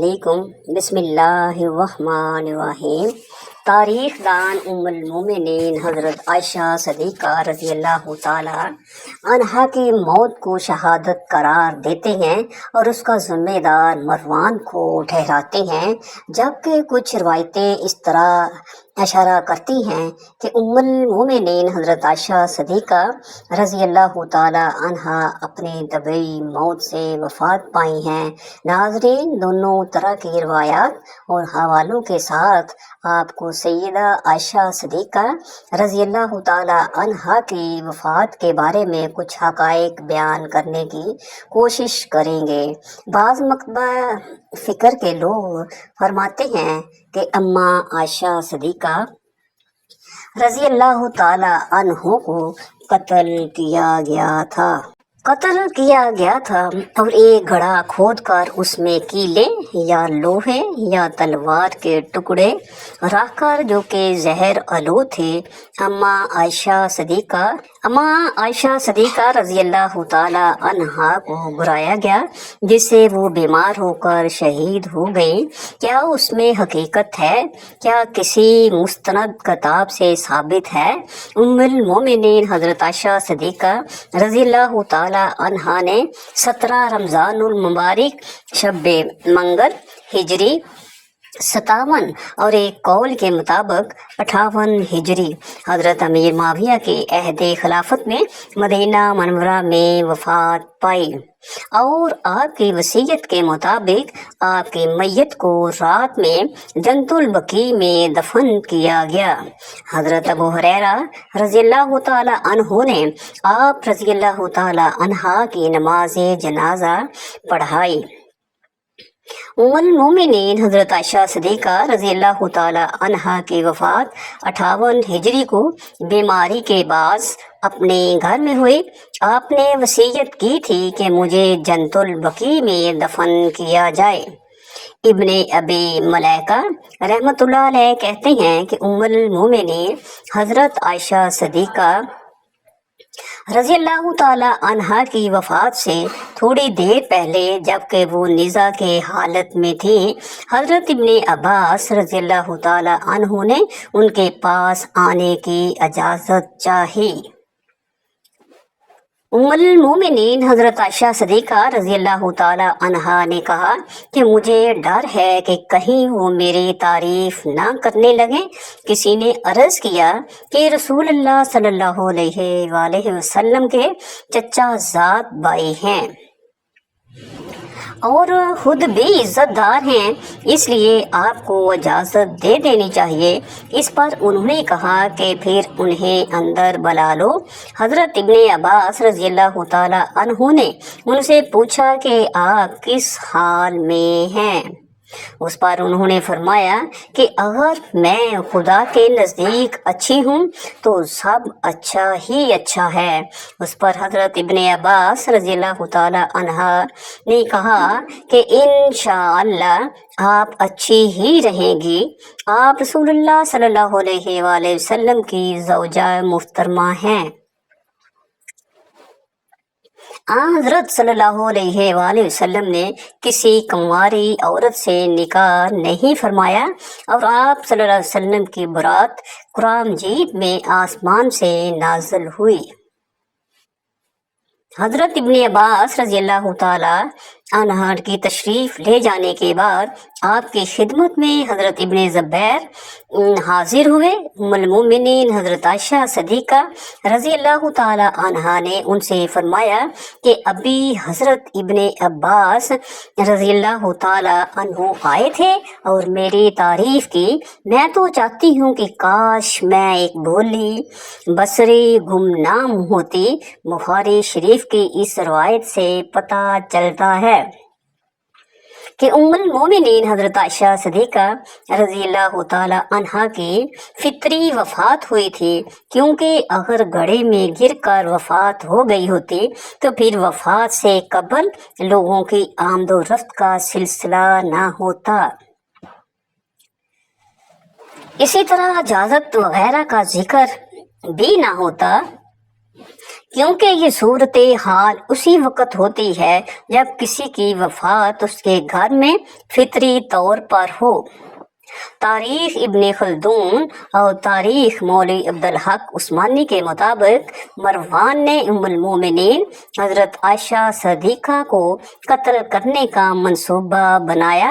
علیکم۔ بسم اللہ الرحمن الرحیم۔ تاریخ دان ام المومنین حضرت عائشہ صدیقہ رضی اللہ تعالی عنہا کی موت کو شہادت قرار دیتے ہیں اور اس کا ذمہ دار مروان کو ٹھہراتے ہیں، جبکہ کچھ روایتیں اس طرح اشارہ کرتی ہیں کہ ام المومنین حضرت عائشہ صدیقہ رضی اللہ تعالی عنہا اپنی طبعی موت سے وفات پائی ہیں۔ ناظرین، دونوں طرح کی روایات اور حوالوں کے ساتھ آپ کو سیدہ عائشہ صدیقہ رضی اللہ تعالی عنہا کی وفات کے بارے میں کچھ حقائق بیان کرنے کی کوشش کریں گے۔ بعض مکتبہ فکر کے لوگ فرماتے ہیں کہ اماں عائشہ صدیقہ رضی اللہ تعالی عنہ کو قتل کیا گیا تھا اور ایک گڑھا کھود کر اس میں کیلے یا لوہے یا تلوار کے ٹکڑے رکھ کر، جو کہ زہر آلود تھے، اماں عائشہ صدیقہ رضی اللہ تعالی عنہا کو گرایا گیا، جس سے وہ بیمار ہو کر شہید ہو گئیں۔ کیا اس میں حقیقت ہے؟ کیا کسی مستند کتاب سے ثابت ہے؟ ام المومنین حضرت عائشہ صدیقہ رضی اللہ تعالی عنہا نے 17 رمضان المبارک شب منگل ہجری 57 اور ایک قول کے مطابق 58 ہجری حضرت امیر معاویہ کے عہد خلافت میں مدینہ منورہ میں وفات پائی، اور آپ کی وصیت کے مطابق آپ کی میت کو رات میں جنت البقیع میں دفن کیا گیا۔ حضرت ابو ہریرہ رضی اللہ تعالی عنہ نے آپ رضی اللہ تعالی عنہا کی نماز جنازہ پڑھائی۔ ام المومنین حضرت عائشہ صدیقہ رضی اللہ تعالی عنہا کی وفات 58 ہجری کو بیماری کے باعث اپنے گھر میں ہوئی۔ آپ نے وصیت کی تھی کہ مجھے جنت البقیع میں دفن کیا جائے۔ ابن ابی ملیکہ رحمۃ اللہ علیہ کہتے ہیں کہ ام المومنین حضرت عائشہ صدیقہ رضی اللہ تعالی عنہا کی وفات سے تھوڑی دیر پہلے، جبکہ وہ نزا کے حالت میں تھی، حضرت ابن عباس رضی اللہ تعالی عنہ نے ان کے پاس آنے کی اجازت چاہی۔ ام المومنین حضرت عائشہ صدیقہ رضی اللہ تعالی عنہا نے کہا کہ مجھے ڈر ہے کہ کہیں وہ میری تعریف نہ کرنے لگیں۔ کسی نے عرض کیا کہ رسول اللہ صلی اللہ علیہ وآلہ وسلم کے چچا زاد بھائی ہیں اور خود بھی عزت دار ہیں، اس لیے آپ کو اجازت دے دینی چاہیے۔ اس پر انہوں نے کہا کہ پھر انہیں اندر بلا لو۔ حضرت ابن عباس رضی اللہ تعالی عنہ نے ان سے پوچھا کہ آپ کس حال میں ہیں؟ اس پر انہوں نے فرمایا کہ اگر میں خدا کے نزدیک اچھی ہوں تو سب اچھا ہی اچھا ہے۔ اس پر حضرت ابن عباس رضی اللہ تعالی عنہ نے کہا کہ انشاءاللہ آپ اچھی ہی رہیں گی۔ آپ رسول اللہ صلی اللہ علیہ وآلہ وسلم کی زوجہ محترمہ ہیں۔ حضرت صلی اللہ علیہ وآلہ وسلم نے کسی کنواری عورت سے نکاح نہیں فرمایا، اور آپ صلی اللہ علیہ وسلم کی برات قرآن مجید میں آسمان سے نازل ہوئی۔ حضرت ابن عباس رضی اللہ تعالی عنہ کی تشریف لے جانے کے بعد آپ کی خدمت میں حضرت ابن زبیر حاضر ہوئے۔ ام المومنین حضرت عائشہ صدیقہ رضی اللہ تعالی عنہا نے ان سے فرمایا کہ ابھی حضرت ابن عباس رضی اللہ تعالی عنہ آئے تھے اور میری تعریف کی۔ میں تو چاہتی ہوں کہ کاش میں ایک بھولی بصری گمنام ہوتی۔ بخاری شریف کی اس روایت سے پتہ چلتا ہے کہ ام المومنین حضرت عائشہ صدیقہ رضی اللہ تعالی عنہا کی فطری وفات ہوئی تھی، کیونکہ اگر گڑھے میں گر کر وفات ہو گئی ہوتی تو پھر وفات سے قبل لوگوں کی آمد و رفت کا سلسلہ نہ ہوتا۔ اسی طرح اجازت وغیرہ کا ذکر بھی نہ ہوتا۔ کیونکہ یہ صورت حال اسی وقت ہوتی ہے جب کسی کی وفات اس کے گھر میں فطری طور پر ہو۔ تاریخ ابن خلدون اور تاریخ مولوی عبدالحق عثمانی کے مطابق مروان نے ام المومنین حضرت عائشہ صدیقہ کو قتل کرنے کا منصوبہ بنایا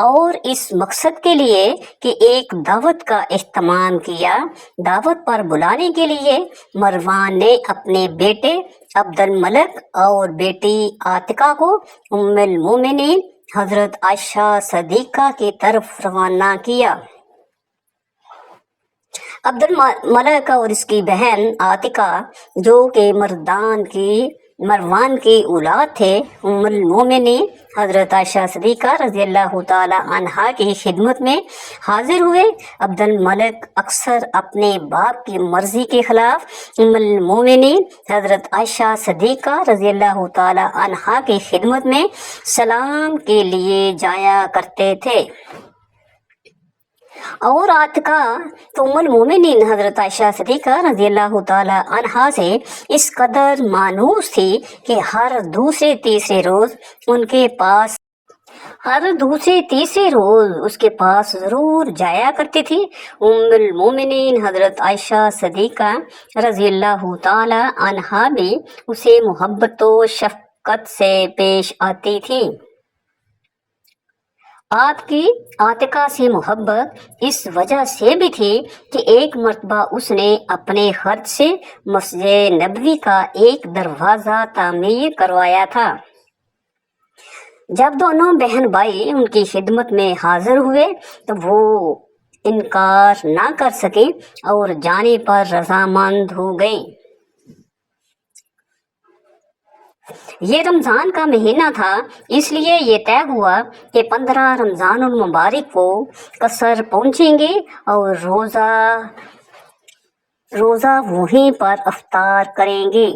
اور اس مقصد کے لیے کہ ایک دعوت کا اہتمام کیا۔ دعوت پر بلانے کے لیے مروان نے اپنے بیٹے عبد الملک اور بیٹی عاتقہ کو ام المومنین حضرت عائشہ صدیقہ کی طرف روانہ کیا۔ عبد الملک اور اس کی بہن عاتقہ جو کہ مروان کی اولاد تھے، ام المومنین حضرت عائشہ صدیقہ رضی اللہ تعالی عنہا کی خدمت میں حاضر ہوئے۔ عبد الملک اکثر اپنے باپ کی مرضی کے خلاف ام المومنین حضرت عائشہ صدیقہ رضی اللہ تعالی عنہا کی خدمت میں سلام کے لیے جایا کرتے تھے، اور عاتقہ تو ام المومنین حضرت عائشہ صدیقہ رضی اللہ تعالی عنہا سے اس قدر مانوس تھی کہ ہر دوسرے تیسرے روز اس کے پاس ضرور جایا کرتی تھی۔ ام المومنین حضرت عائشہ صدیقہ رضی اللہ تعالی عنہا بھی اسے محبت و شفقت سے پیش آتی تھی۔ آپ کی عاتقہ سے محبت اس وجہ سے بھی تھی کہ ایک مرتبہ اس نے اپنے خرچ سے مسجد نبوی کا ایک دروازہ تعمیر کروایا تھا۔ جب دونوں بہن بھائی ان کی خدمت میں حاضر ہوئے تو وہ انکار نہ کر سکیں اور جانے پر رضامند ہو گئیں۔ یہ رمضان کا مہینہ تھا، اس لیے یہ طے ہوا کہ 15 رمضان المبارک کو قصر پہنچیں گے اور روزہ وہیں پر افطار کریں گے۔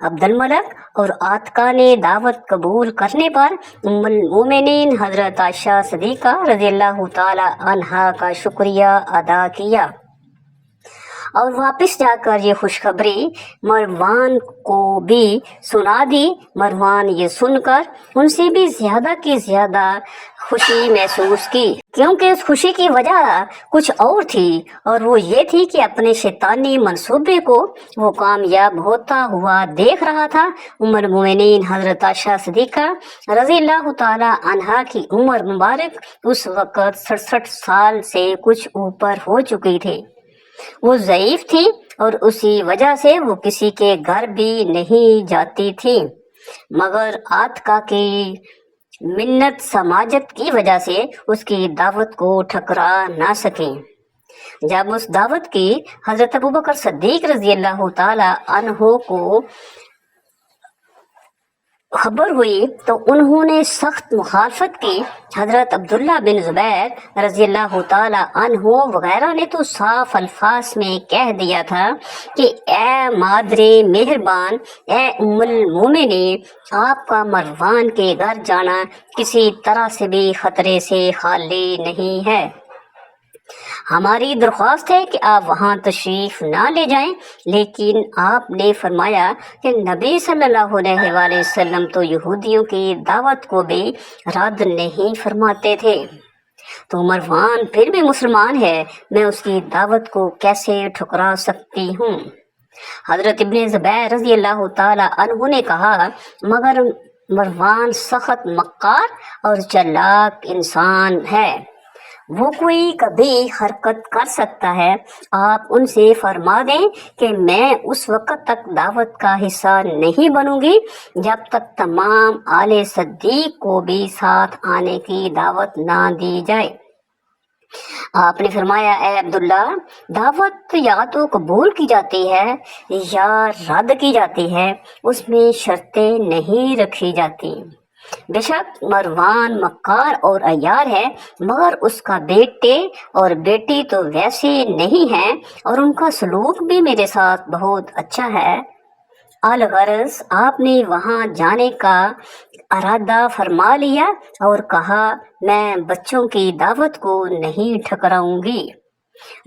عبد الملک اور عاتقہ نے دعوت قبول کرنے پر ام المومنین حضرت عائشہ صدیقہ رضی اللہ تعالی عنہا کا شکریہ ادا کیا اور واپس جا کر یہ خوشخبری مروان کو بھی سنا دی۔ مروان یہ سن کر ان سے بھی زیادہ کی زیادہ خوشی محسوس کی، کیونکہ اس خوشی کی وجہ کچھ اور تھی، اور وہ یہ تھی کہ اپنے شیطانی منصوبے کو وہ کامیاب ہوتا ہوا دیکھ رہا تھا۔ ام المومنین حضرت عائشہ صدیقہ رضی اللہ تعالی عنہا کی عمر مبارک اس وقت 67 سال سے کچھ اوپر ہو چکی تھی۔ وہ ضعیف تھی اور اسی وجہ سے وہ کسی کے گھر بھی نہیں جاتی تھی، مگر عاتقہ کی منت سماجت کی وجہ سے اس کی دعوت کو ٹھکرا نہ سکیں۔ جب اس دعوت کی حضرت ابوبکر صدیق رضی اللہ تعالی عنہ کو خبر ہوئی تو انہوں نے سخت مخالفت کی۔ حضرت عبداللہ بن زبیر رضی اللہ تعالی عنہ وغیرہ نے تو صاف الفاظ میں کہہ دیا تھا کہ اے مادر مہربان، اے ام المومنین، آپ کا مروان کے گھر جانا کسی طرح سے بھی خطرے سے خالی نہیں ہے۔ ہماری درخواست ہے کہ آپ وہاں تشریف نہ لے جائیں، لیکن آپ نے فرمایا کہ نبی صلی اللہ علیہ وآلہ وسلم تو یہودیوں کی دعوت کو بھی رد نہیں فرماتے تھے، تو مروان پھر بھی مسلمان ہے، میں اس کی دعوت کو کیسے ٹھکرا سکتی ہوں؟ حضرت ابن زبیر رضی اللہ تعالی عنہ نے کہا، مگر مروان سخت مکار اور چلاک انسان ہے، وہ کوئی کبھی حرکت کر سکتا ہے۔ آپ ان سے فرما دیں کہ میں اس وقت تک دعوت کا حصہ نہیں بنوں گی جب تک تمام آل صدیق کو بھی ساتھ آنے کی دعوت نہ دی جائے۔ آپ نے فرمایا، اے عبداللہ، دعوت یا تو قبول کی جاتی ہے یا رد کی جاتی ہے، اس میں شرطیں نہیں رکھی جاتی۔ بے شک مروان مکار اور عیار ہے، مگر اس کا بیٹے اور بیٹی تو ویسے نہیں ہیں، اور ان کا سلوک بھی میرے ساتھ بہت اچھا ہے۔ الغرض آپ نے وہاں جانے کا ارادہ فرما لیا اور کہا، میں بچوں کی دعوت کو نہیں ٹھکراؤں گی۔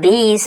20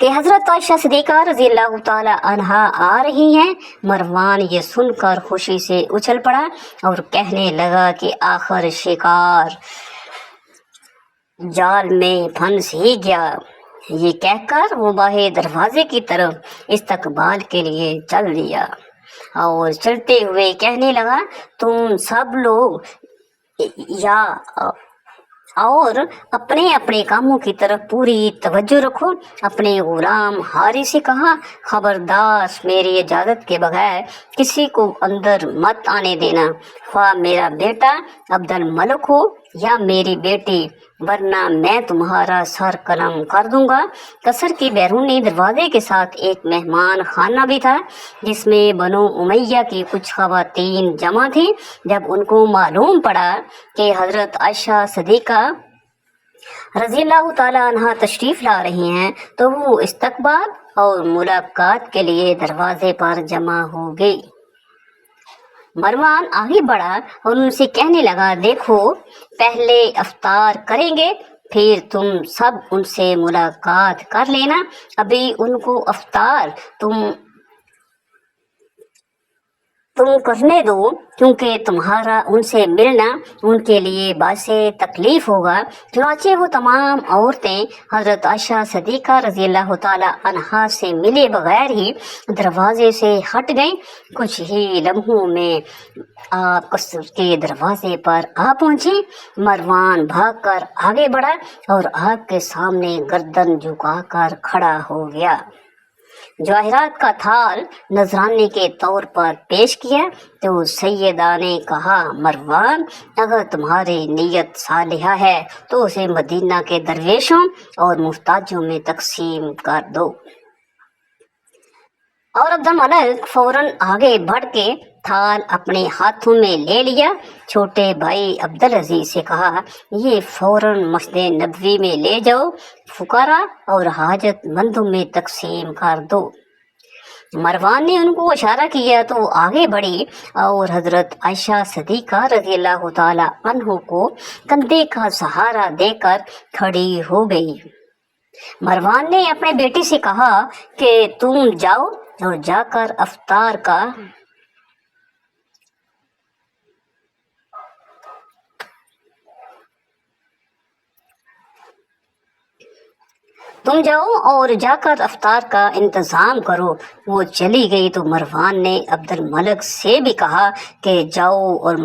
کہ حضرت عائشہ صدیقہ رضی اللہ تعالی عنہا آ رہی ہیں۔ مروان یہ سن کر خوشی سے اچھل پڑا اور کہنے لگا کہ آخر شکار جال میں پھنس ہی گیا۔ یہ کہہ کر وہ باہر دروازے کی طرف استقبال کے لیے چل دیا اور چلتے ہوئے کہنے لگا، تم سب لوگ یا اور اپنے اپنے کاموں کی طرف پوری توجہ رکھو۔ اپنے غلام حاری سے کہا، خبردار میری اجازت کے بغیر کسی کو اندر مت آنے دینا، خواہ میرا بیٹا عبد الملک ہو یا میری بیٹی، ورنہ میں تمہارا سر قلم کر دوں گا۔ قصر کے بیرونی دروازے کے ساتھ ایک مہمان خانہ بھی تھا جس میں بنو امیہ کی کچھ خواتین جمع تھیں۔ جب ان کو معلوم پڑا کہ حضرت عائشہ صدیقہ رضی اللہ تعالی عنہ تشریف لا رہی ہیں تو وہ استقبال اور ملاقات کے لیے دروازے پر جمع ہو گئی۔ مروان آگے بڑھا اور ان سے کہنے لگا، دیکھو پہلے افطار کریں گے، پھر تم سب ان سے ملاقات کر لینا۔ ابھی ان کو افطار تم کرنے دو، کیونکہ تمہارا ان سے ملنا ان کے لیے باعث تکلیف ہوگا۔ چنانچہ وہ تمام عورتیں حضرت عائشہ صدیقہ رضی اللہ تعالی عنہا سے ملے بغیر ہی دروازے سے ہٹ گئیں۔ کچھ ہی لمحوں میں آپ قصر کے دروازے پر آ پہنچے۔ مروان بھاگ کر آگے بڑھا اور آپ کے سامنے گردن جھکا کر کھڑا ہو گیا۔ جواہرات کا تھال نذرانے کے طور پر پیش کیا تو سیدہ نے کہا، مروان اگر تمہاری نیت صالحہ ہے تو اسے مدینہ کے درویشوں اور محتاجوں میں تقسیم کر دو۔ اور عبد الملک فوراً آگے بڑھ کے تھال اپنے ہاتھوں میں لے لیا۔ چھوٹے بھائی عبدالعزیز سے کہا، یہ فوراً مسجد نبوی میں لے جاؤ، فقراء اور حاجت مندوں میں تقسیم کر دو۔ مروان نے ان کو اشارہ کیا تو آگے بڑھی اور حضرت عائشہ صدیقہ رضی اللہ تعالی عنہ کو کندھے کا سہارا دے کر کھڑی ہو گئی۔ مروان نے اپنے بیٹے سے کہا کہ تم جاؤ اور جا کر افطار کا انتظام کرو۔ وہ چلی گئی تو مروان نے عبد الملک سے بھی کہا کہ جاؤ اور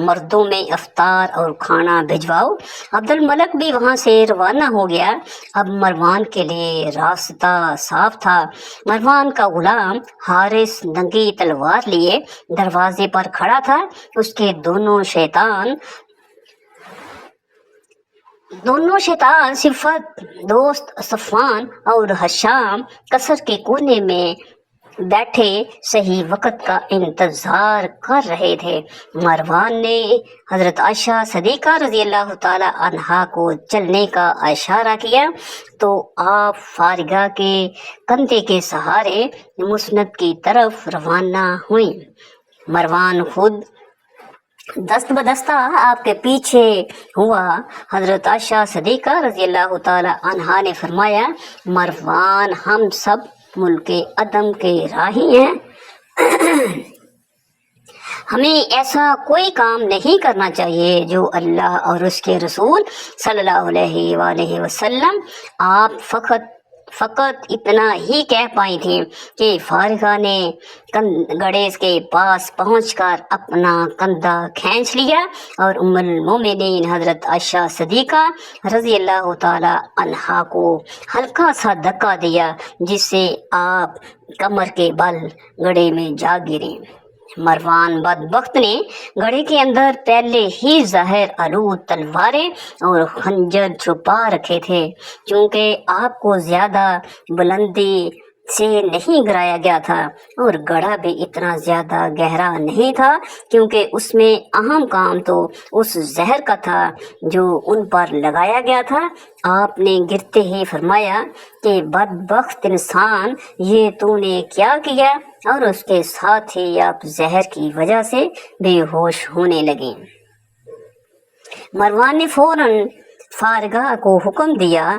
مردوں میں افطار اور کھانا بھجواؤ۔ عبد الملک بھی وہاں سے روانہ ہو گیا۔ اب مروان کے لیے راستہ صاف تھا۔ مروان کا غلام حارث ننگی تلوار لیے دروازے پر کھڑا تھا۔ اس کے دونوں شیطان صفت دوست صفوان اور ہشام قصر کے کونے میں بیٹھے صحیح وقت کا انتظار کر رہے تھے۔ مروان نے حضرت عائشہ صدیقہ رضی اللہ تعالی عنہا کو چلنے کا اشارہ کیا تو آپ فارغہ کے کندھے کے سہارے مسند کی طرف روانہ ہوئیں۔ مروان خود دست بدستہ آپ کے پیچھے ہوا۔ حضرت عائشہ صدیقہ رضی اللہ تعالی عنہا نے فرمایا، مروان ہم سب ملک عدم کے راہی ہیں، ہمیں ایسا کوئی کام نہیں کرنا چاہیے جو اللہ اور اس کے رسول صلی اللہ علیہ وآلہ وسلم آپ فقط اتنا ہی کہہ پائی تھیں کہ فارغہ نے گڑیز کے پاس پہنچ کر اپنا کندھا کھینچ لیا اور ام المومنین حضرت عائشہ صدیقہ رضی اللہ تعالی عنہا کو ہلکا سا دھکا دیا جس سے آپ کمر کے بل گڑھے میں جا گرے۔ مروان بدبخت نے گڑھے کے اندر پہلے ہی ظاہر آلود تلواریں اور خنجر چھپا رکھے تھے۔ چونکہ آپ کو زیادہ بلندی سے نہیں گرایا گیا تھا اور گڑھا بھی اتنا زیادہ گہرا نہیں تھا، کیونکہ اس میں اہم کام تو اس زہر کا تھا جو ان پر لگایا گیا تھا۔ آپ نے گرتے ہی فرمایا کہ بدبخت انسان، یہ تو نے کیا کیا؟ اور اس کے ساتھ ہی آپ زہر کی وجہ سے بے ہوش ہونے لگے۔ مروان نے فوراً فارغہ کو حکم دیا